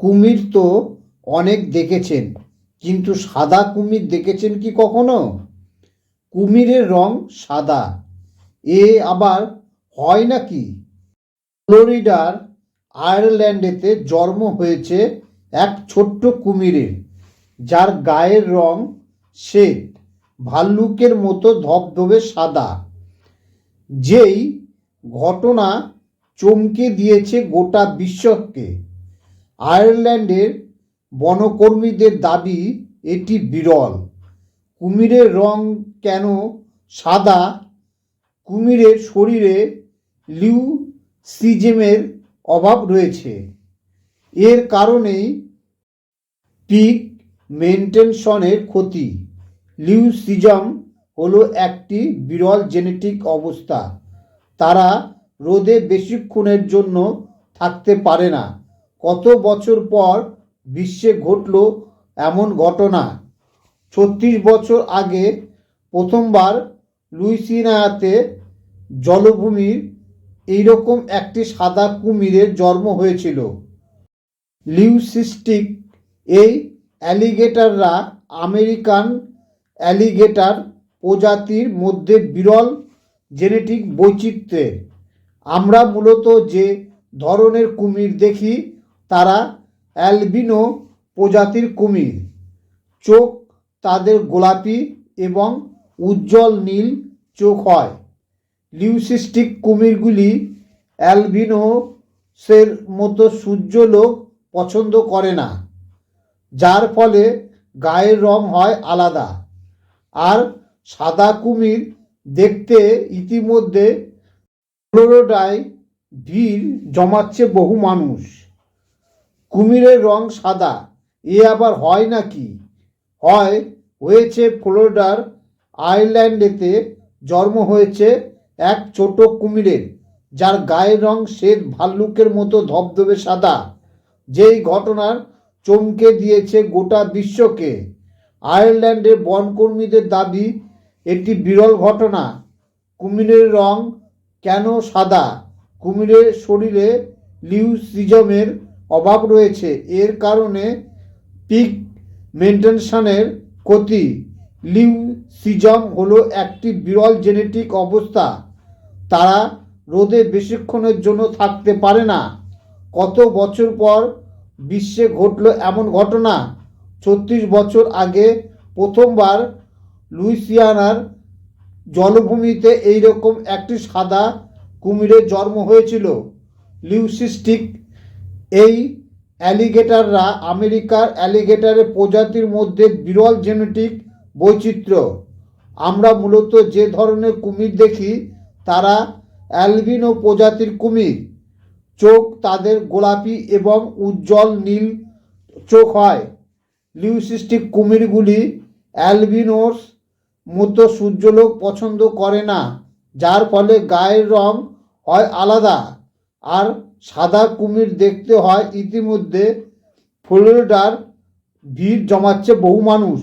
কুমির তো অনেক দেখেছেন, কিন্তু সাদা কুমির দেখেছেন কি কখনো? কুমিরের রং সাদা, এ আবার হয় নাকি? ফ্লোরিডার আয়ারল্যান্ডেতে জন্ম হয়েছে এক ছোট্ট কুমিরের, যার গায়ের রং শ্বেত ভাল্লুকের মতো ধবধবে সাদা। যেই ঘটনা চমকে দিয়েছে গোটা বিশ্বকে। আয়ারল্যান্ডের বনকর্মীদের দাবি এটি বিরল। কুমিরের রং কেন সাদা? কুমিরের শরীরে লিউসিজমের অভাব রয়েছে। এর কারণেই পিগমেন্টেশনের ক্ষতি। লিউসিজম হলো একটি বিরল জেনেটিক অবস্থা। তারা রোদে বেশিক্ষণের জন্য থাকতে পারে না। কত বছর পর বিশ্বে ঘটল এমন ঘটনা? 36 বছর আগে প্রথমবার লুইসিয়ানাতে জলভূমির এইরকম একটি সাদা কুমিরের জন্ম হয়েছিল। লিউসিস্টিক এই অ্যালিগেটররা আমেরিকান অ্যালিগেটর প্রজাতির মধ্যে বিরল জেনেটিক বৈচিত্র্যের। আমরা মূলত যে ধরনের কুমির দেখি তারা অ্যালবিনো প্রজাতির কুমির। চোখ তাদের গোলাপি এবং উজ্জ্বল নীল চোখ হয়। লিউসিস্টিক কুমিরগুলি অ্যালবিনোসের মতো সূর্যালোক পছন্দ করে না, যার ফলে গায়ের রং হয় আলাদা। আর সাদা কুমির দেখতে ইতিমধ্যে ফ্লোরিডায় ভিড় জমাচ্ছে বহু মানুষ। কুমিরের রং সাদা, এ আবার হয় নাকি? হয়েছে। ফ্লোরিডার আয়ারল্যান্ডেতে জন্ম হয়েছে এক ছোট কুমিরের, যার গায়ের রং শ্বেত ভাল্লুকের মতো ধবধবে সাদা। যেই ঘটনার চমকে দিয়েছে গোটা বিশ্বকে। আয়ারল্যান্ডের বনকর্মীদের দাবি এটি বিরল ঘটনা। কুমিরের রং কেন সাদা? কুমিরের শরীরে লিউসিজমের অভাব রয়েছে। এর কারণে পিগমেন্টেশনের ক্ষতি। লিউসিজম হলো একটি বিরল জেনেটিক অবস্থা। তারা রোদে বেশিক্ষণের জন্য থাকতে পারে না। কত বছর পর বিশ্বে ঘটল এমন ঘটনা? 36 বছর আগে প্রথমবার লুইসিয়ানার জলভূমিতে এইরকম একটি সাদা কুমিরের জন্ম হয়েছিল। লিউসিস্টিক এই অ্যালিগেটররা আমেরিকার অ্যালিগেটরের প্রজাতির মধ্যে বিরল জেনেটিক বৈচিত্র্য। আমরা মূলত যে ধরনের কুমির দেখি তারা অ্যালবিনো প্রজাতির কুমির। চোখ তাদের গোলাপি এবং উজ্জ্বল নীল চোখ হয়। লিউসিস্টিক কুমিরগুলি অ্যালবিনোর মতো সূর্যালোক পছন্দ করে না, যার ফলে গায়ের রং হয় আলাদা। আর সাদা কুমির দেখতে হয় ইতিমধ্যে ফ্লোরিডার ভিড় জমাচ্ছে বহু মানুষ।